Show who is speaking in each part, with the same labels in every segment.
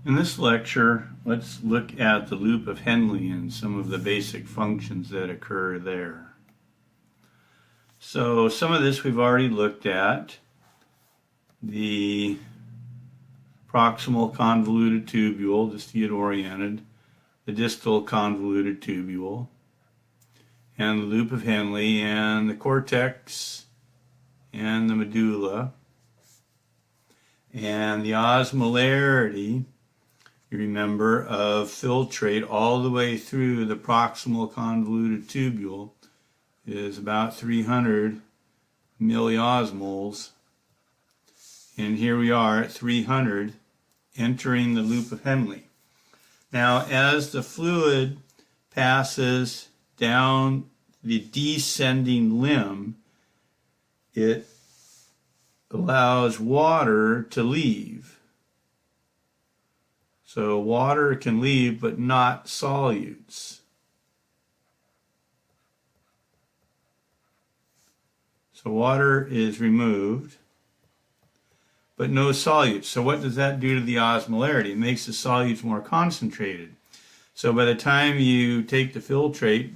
Speaker 1: In this lecture, let's look at the loop of Henle and some of the basic functions that occur there. So some of this we've already looked at. The proximal convoluted tubule, just to get oriented, the distal convoluted tubule, and the loop of Henle, and the cortex, and the medulla, and the osmolarity, you remember, of filtrate all the way through the proximal convoluted tubule is about 300 milliosmoles. And here we are at 300 entering the loop of Henle. Now, as the fluid passes down the descending limb, it allows water to leave. So water can leave, but not solutes. So water is removed, but no solutes. So what does that do to the osmolarity? It makes the solutes more concentrated. So by the time you take the filtrate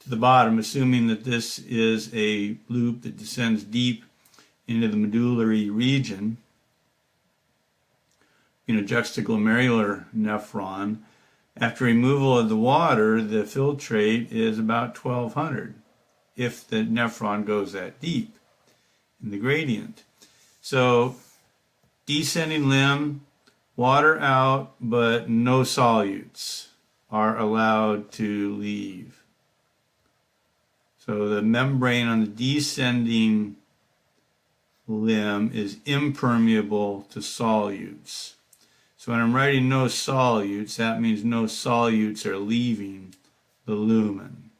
Speaker 1: to the bottom, assuming that this is a loop that descends deep into the medullary region, juxtaglomerular nephron, after removal of the water, the filtrate is about 1200 if the nephron goes that deep in the gradient. So descending limb, water out, but no solutes are allowed to leave. So the membrane on the descending limb is impermeable to solutes. So when I'm writing no solutes, that means no solutes are leaving the lumen.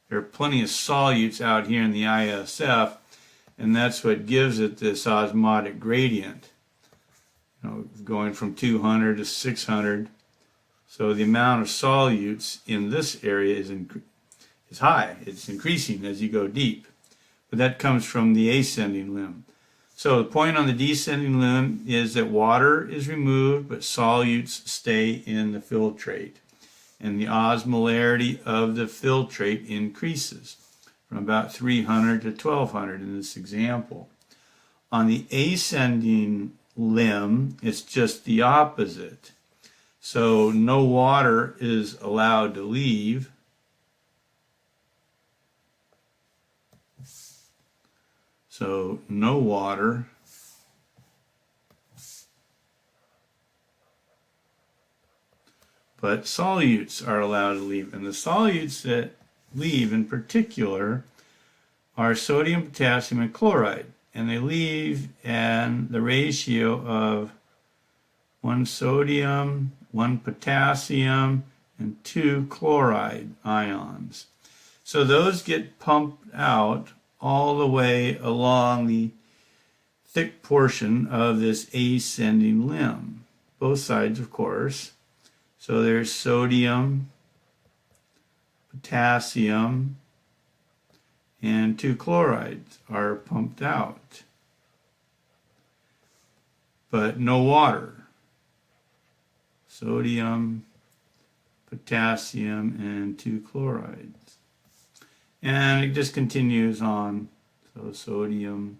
Speaker 1: There are plenty of solutes out here in the ISF, and that's what gives it this osmotic gradient, going from 200 to 600. So the amount of solutes in this area is high. It's increasing as you go deep. But that comes from the ascending limb. So the point on the descending limb is that water is removed, but solutes stay in the filtrate. And the osmolarity of the filtrate increases from about 300 to 1200 in this example. On the ascending limb, it's just the opposite. So no water is allowed to leave. So no water. But solutes are allowed to leave. And the solutes that leave in particular are sodium, potassium, and chloride. And they leave in the ratio of 1 sodium, 1 potassium, and 2 chloride ions. So those get pumped out all the way along the thick portion of this ascending limb. Both sides, of course. So there's sodium, potassium, and 2 chlorides are pumped out. But no water. Sodium, potassium, and 2 chlorides. And it just continues on. So sodium,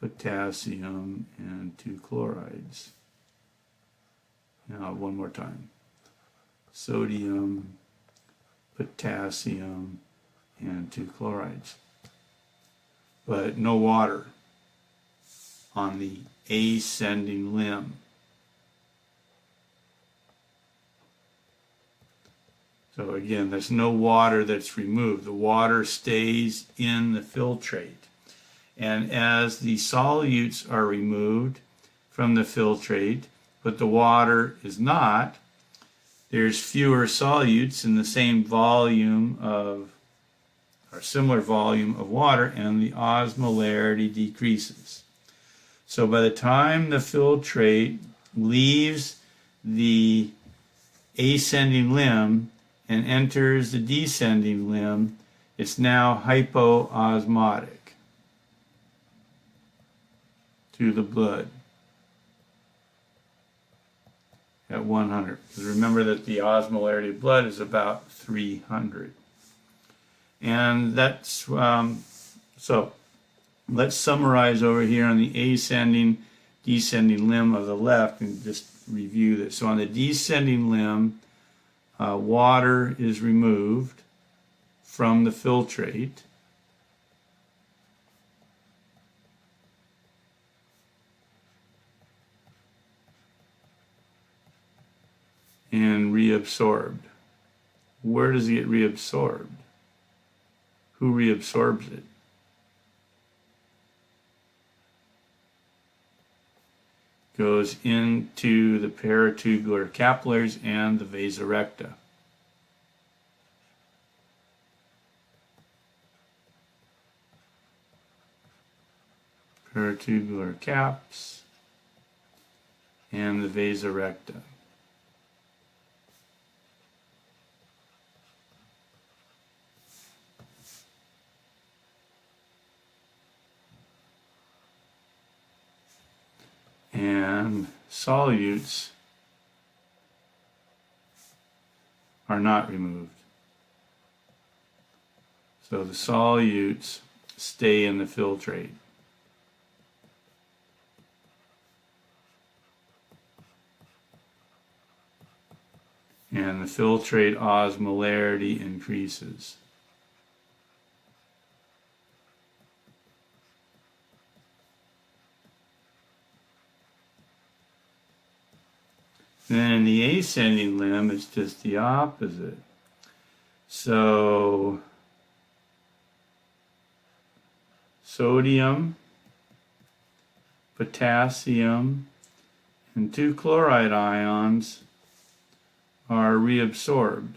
Speaker 1: potassium, and 2 chlorides. Now one more time. Sodium, potassium, and 2 chlorides. But no water on the ascending limb. So again, there's no water that's removed. The water stays in the filtrate. And as the solutes are removed from the filtrate, but the water is not, there's fewer solutes in the same volume of, or similar volume of water, and the osmolarity decreases. So by the time the filtrate leaves the ascending limb and enters the descending limb, it's now hypoosmotic to the blood. at 100. Because remember that the osmolarity of blood is about 300. And that's, so let's summarize over here on the ascending, descending limb of the left and just review this. So on the descending limb, water is removed from the filtrate. And reabsorbed. Where does it get reabsorbed? Who reabsorbs it? Goes into the paratubular capillaries and the vasa recta. Paratubular caps and the vasa recta. And solutes are not removed. So the solutes stay in the filtrate. And the filtrate osmolarity increases. Then in the ascending limb, it's just the opposite. So sodium, potassium, and 2 chloride ions are reabsorbed.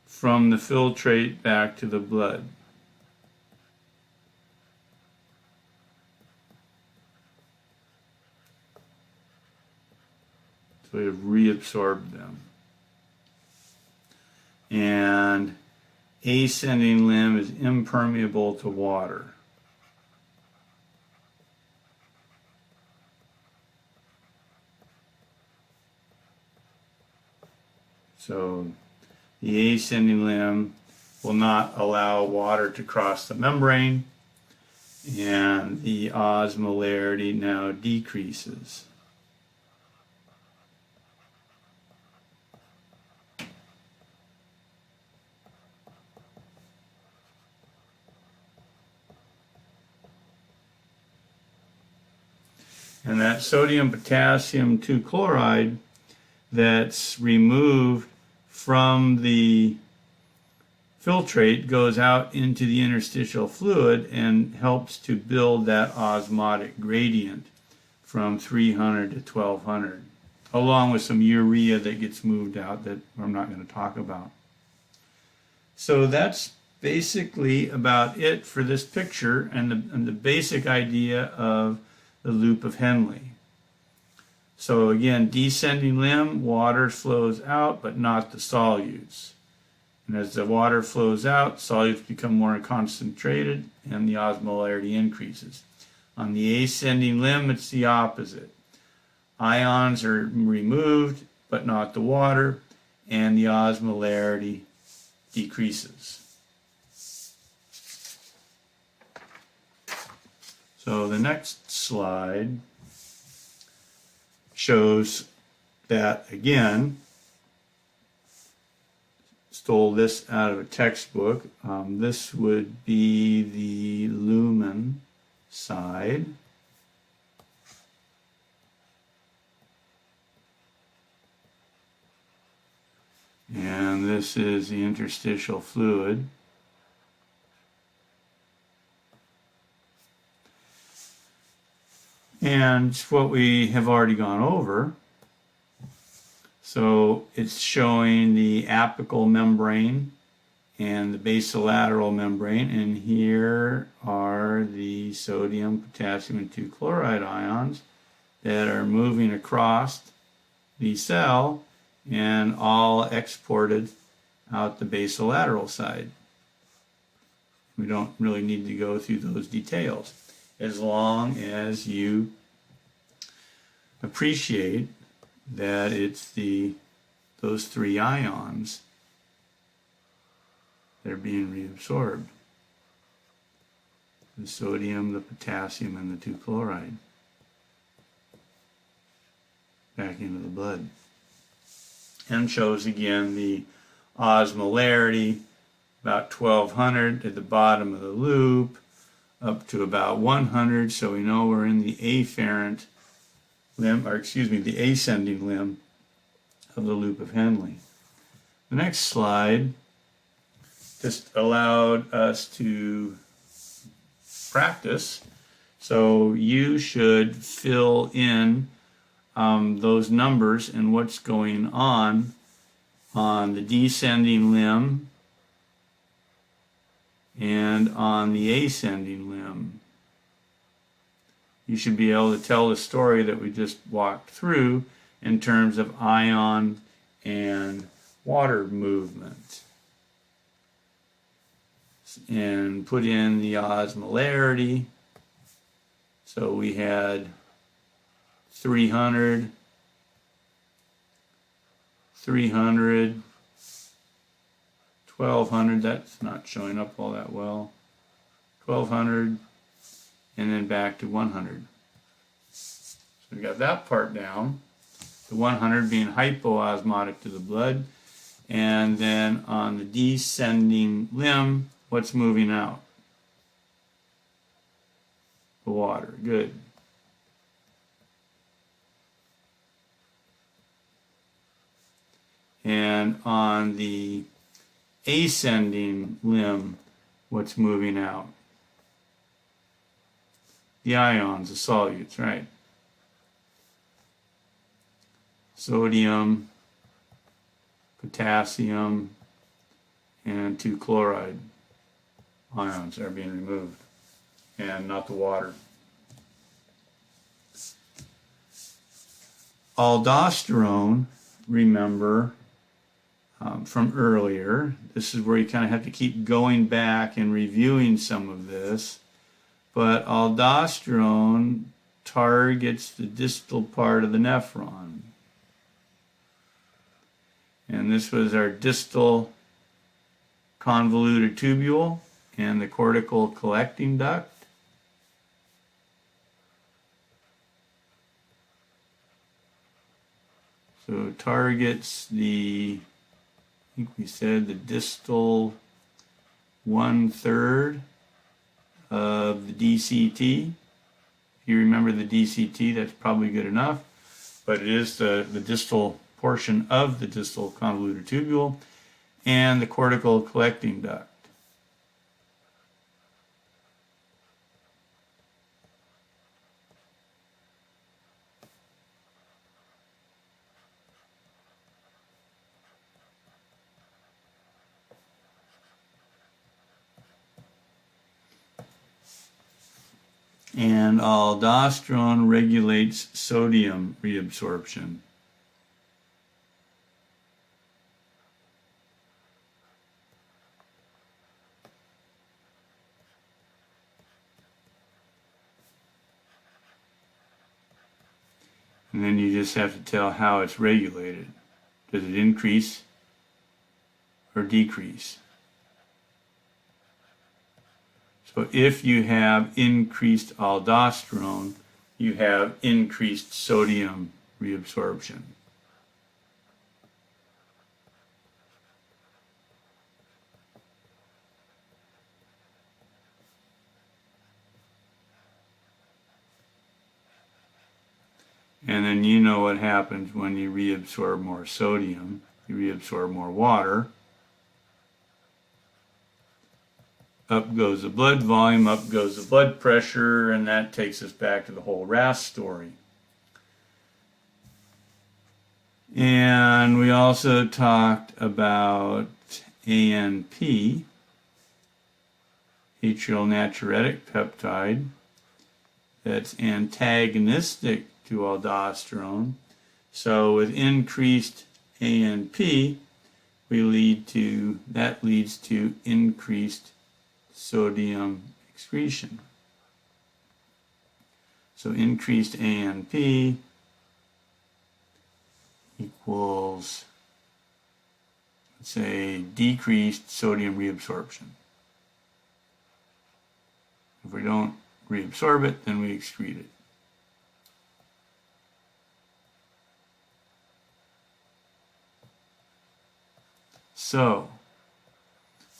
Speaker 1: From the filtrate back to the blood. So we have reabsorbed them. And ascending limb is impermeable to water. So the ascending limb will not allow water to cross the membrane, and the osmolarity now decreases. And that sodium, potassium, 2 chloride that's removed from the filtrate goes out into the interstitial fluid and helps to build that osmotic gradient from 300 to 1200, along with some urea that gets moved out that I'm not going to talk about. So that's basically about it for this picture and the basic idea of the loop of Henle. So again, descending limb, water flows out, but not the solutes. And as the water flows out, solutes become more concentrated and the osmolarity increases. On the ascending limb, it's the opposite. Ions are removed, but not the water, and the osmolarity decreases. So the next slide shows that, again, stole this out of a textbook. This would be the lumen side. And this is the interstitial fluid. And what we have already gone over. So it's showing the apical membrane and the basolateral membrane, and here are the sodium, potassium, and 2 chloride ions that are moving across the cell and all exported out the basolateral side. We don't really need to go through those details, as long as you appreciate that it's those three ions that are being reabsorbed. The sodium, the potassium, and the 2-chloride back into the blood. And shows again the osmolarity, about 1200 at the bottom of the loop, up to about 100, so we know we're in the afferent limb, or excuse me, the ascending limb of the loop of Henle. The next slide just allowed us to practice, so you should fill in those numbers and what's going on the descending limb and on the ascending limb. You should be able to tell the story that we just walked through in terms of ion and water movement. And put in the osmolarity. So we had 300, 1200, that's not showing up all that well, 1200, and then back to 100. So we got that part down, the 100 being hypoosmotic to the blood, and then on the descending limb, what's moving out? The water, good. And on the ascending limb, what's moving out? The ions, the solutes, right? Sodium, potassium, and 2-chloride ions are being removed, and not the water. Aldosterone, remember, from earlier, this is where you kind of have to keep going back and reviewing some of this, but aldosterone targets the distal part of the nephron. And this was our distal convoluted tubule and the cortical collecting duct. So it targets the, I think we said the distal 1/3 of the DCT. If you remember the DCT, that's probably good enough, but it is the distal portion of the distal convoluted tubule and the cortical collecting duct. And aldosterone regulates sodium reabsorption. And then you just have to tell how it's regulated. Does it increase or decrease? So if you have increased aldosterone, you have increased sodium reabsorption. And then you know what happens when you reabsorb more sodium. You reabsorb more water. Up goes the blood volume, up goes the blood pressure, and that takes us back to the whole RAS story. And we also talked about ANP, atrial natriuretic peptide, that's antagonistic to aldosterone. So with increased ANP, that leads to increased sodium excretion. So increased ANP equals, let's say, decreased sodium reabsorption. If we don't reabsorb it, then we excrete it. So,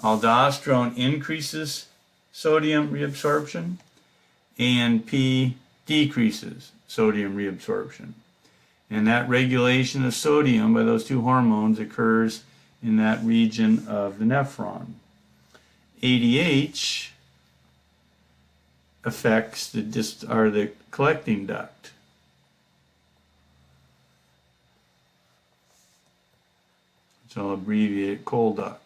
Speaker 1: aldosterone increases sodium reabsorption, ANP decreases sodium reabsorption. And that regulation of sodium by those two hormones occurs in that region of the nephron. ADH affects the collecting duct. So I'll abbreviate coal duct.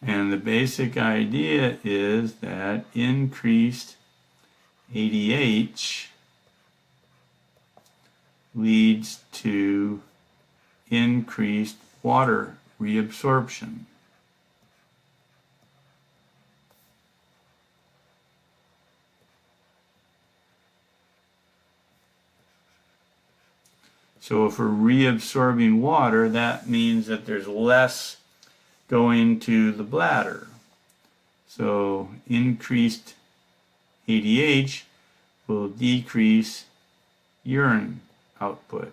Speaker 1: And the basic idea is that increased ADH leads to increased water reabsorption. So if we're reabsorbing water, that means that there's less going to the bladder. So increased ADH will decrease urine output.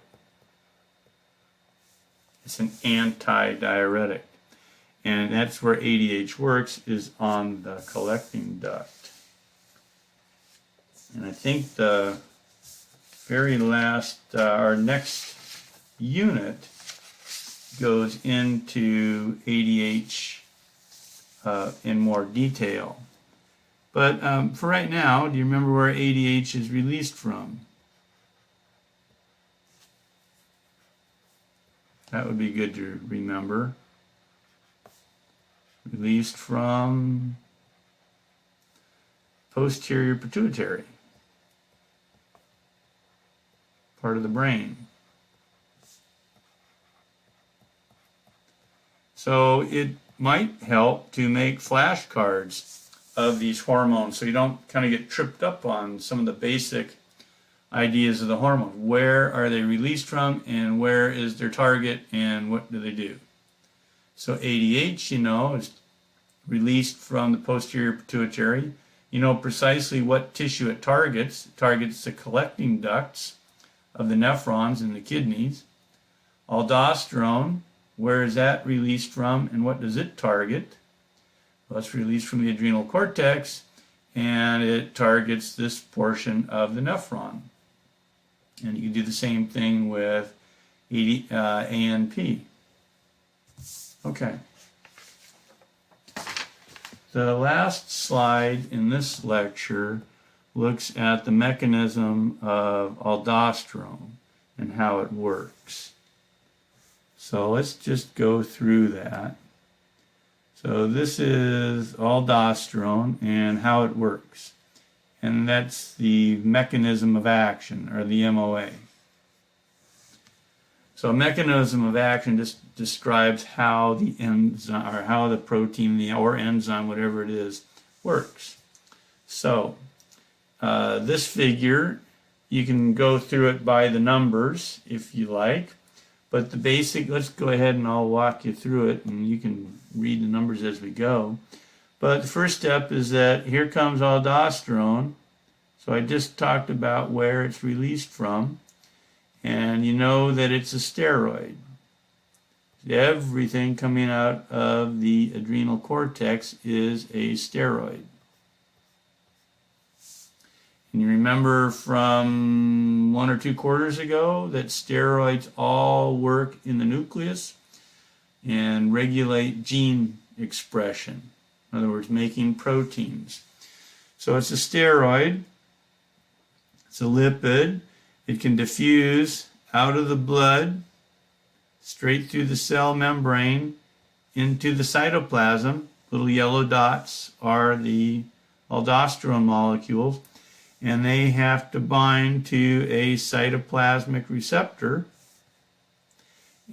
Speaker 1: It's an anti-diuretic. And that's where ADH works, is on the collecting duct. And I think the very last, our next unit goes into ADH in more detail. But for right now, do you remember where ADH is released from? That would be good to remember. Released from posterior pituitary, part of the brain. So it might help to make flashcards of these hormones so you don't kind of get tripped up on some of the basic ideas of the hormones. Where are they released from, and where is their target, and what do they do? So ADH, you know, is released from the posterior pituitary. You know precisely what tissue it targets. It targets the collecting ducts of the nephrons in the kidneys. Aldosterone, where is that released from, and what does it target? Well, it's released from the adrenal cortex, and it targets this portion of the nephron. And you can do the same thing with ANP. Okay. The last slide in this lecture looks at the mechanism of aldosterone and how it works. So let's just go through that. So this is aldosterone and how it works. And that's the mechanism of action, or the MOA. So a mechanism of action just describes how the enzyme, or how the protein or enzyme, whatever it is, works. So this figure, you can go through it by the numbers if you like. But the basic, let's go ahead and I'll walk you through it, and you can read the numbers as we go. But the first step is that here comes aldosterone. So I just talked about where it's released from. And you know that it's a steroid. Everything coming out of the adrenal cortex is a steroid. And you remember from 1 or 2 quarters ago that steroids all work in the nucleus and regulate gene expression. In other words, making proteins. So it's a steroid. It's a lipid. It can diffuse out of the blood, straight through the cell membrane, into the cytoplasm. Little yellow dots are the aldosterone molecules. and they have to bind to a cytoplasmic receptor,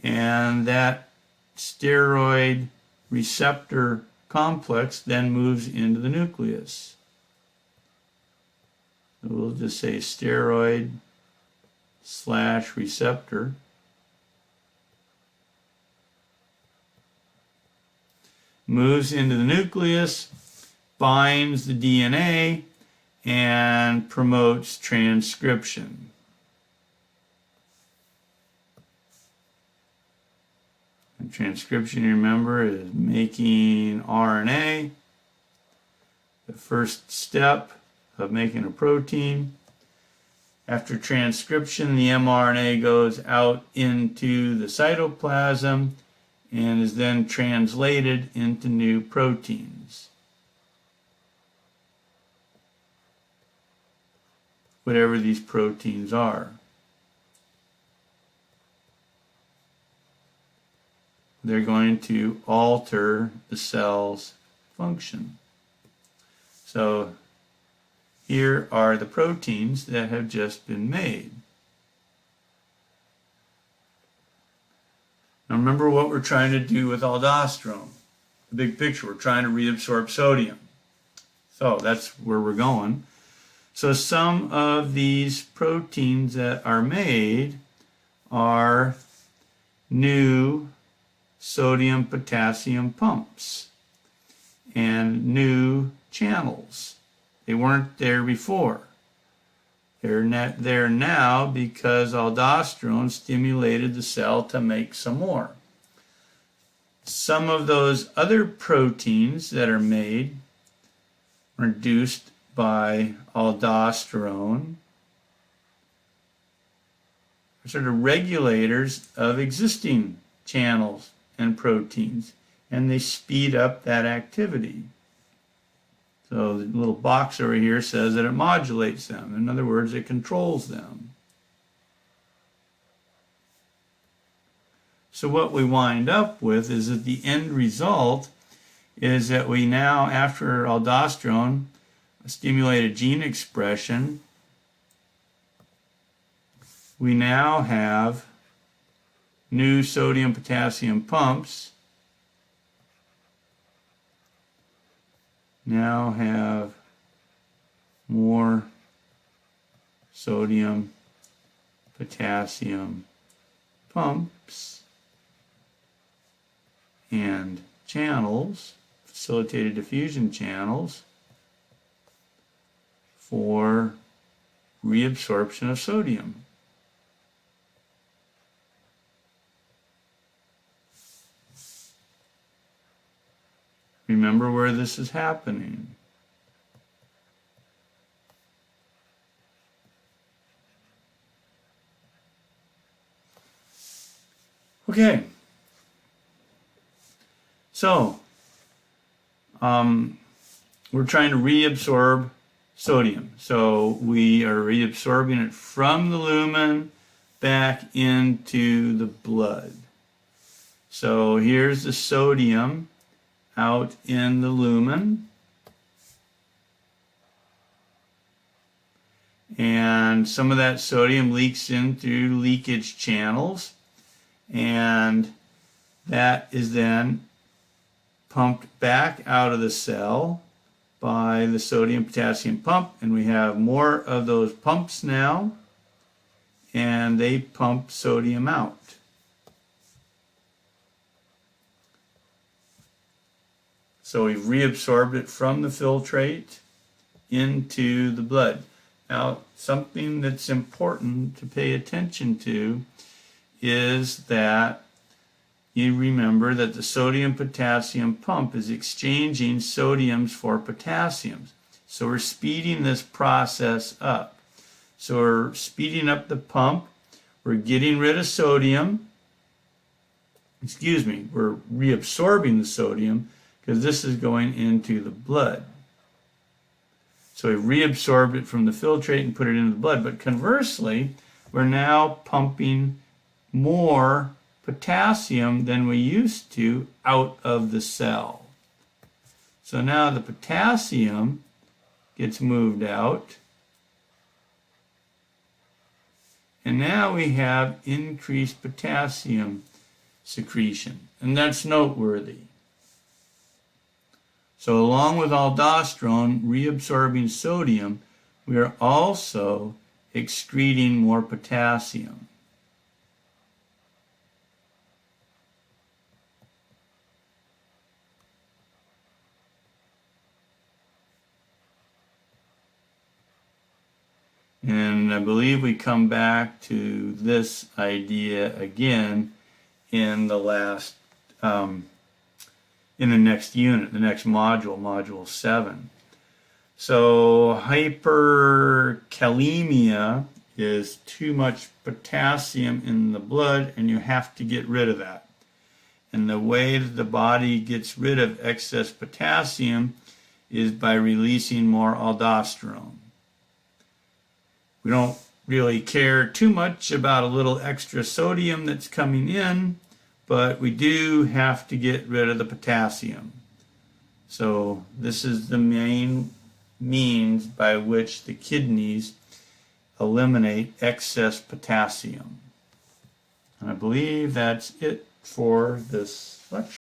Speaker 1: and that steroid receptor complex then moves into the nucleus. So we'll just say steroid/receptor. Moves into the nucleus, binds the DNA, and promotes transcription. And transcription, you remember, is making RNA, the first step of making a protein. After transcription, the mRNA goes out into the cytoplasm and is then translated into new proteins. Whatever these proteins are. They're going to alter the cell's function. So here are the proteins that have just been made. Now remember what we're trying to do with aldosterone. The big picture, we're trying to reabsorb sodium. So that's where we're going. So some of these proteins that are made are new sodium-potassium pumps and new channels. They weren't there before. They're not there now because aldosterone stimulated the cell to make some more. Some of those other proteins that are made, produced by aldosterone, are sort of regulators of existing channels and proteins, and they speed up that activity. So the little box over here says that it modulates them. In other words, it controls them. So what we wind up with is that the end result is that we now, after aldosterone stimulated gene expression, we now have new sodium-potassium pumps, now have more sodium-potassium pumps and channels, facilitated diffusion channels, for reabsorption of sodium. Remember where this is happening. Okay. So, we're trying to reabsorb sodium. So we are reabsorbing it from the lumen back into the blood. So here's the sodium out in the lumen, and some of that sodium leaks in through leakage channels, and that is then pumped back out of the cell by the sodium-potassium pump, and we have more of those pumps now, and they pump sodium out. So we've reabsorbed it from the filtrate into the blood. Now, something that's important to pay attention to is that you remember that the sodium-potassium pump is exchanging sodiums for potassiums. So we're speeding this process up. So we're speeding up the pump. We're getting rid of sodium. We're reabsorbing the sodium, because this is going into the blood. So we reabsorbed it from the filtrate and put it into the blood. But conversely, we're now pumping more potassium than we used to out of the cell. So now the potassium gets moved out, And now we have increased potassium secretion, and that's noteworthy. So along with aldosterone reabsorbing sodium, we are also excreting more potassium. And I believe we come back to this idea again in the last, in the next unit, the next module, module 7. So hyperkalemia is too much potassium in the blood, and you have to get rid of that. And the way that the body gets rid of excess potassium is by releasing more aldosterone. We don't really care too much about a little extra sodium that's coming in, but we do have to get rid of the potassium. So this is the main means by which the kidneys eliminate excess potassium. And I believe that's it for this lecture.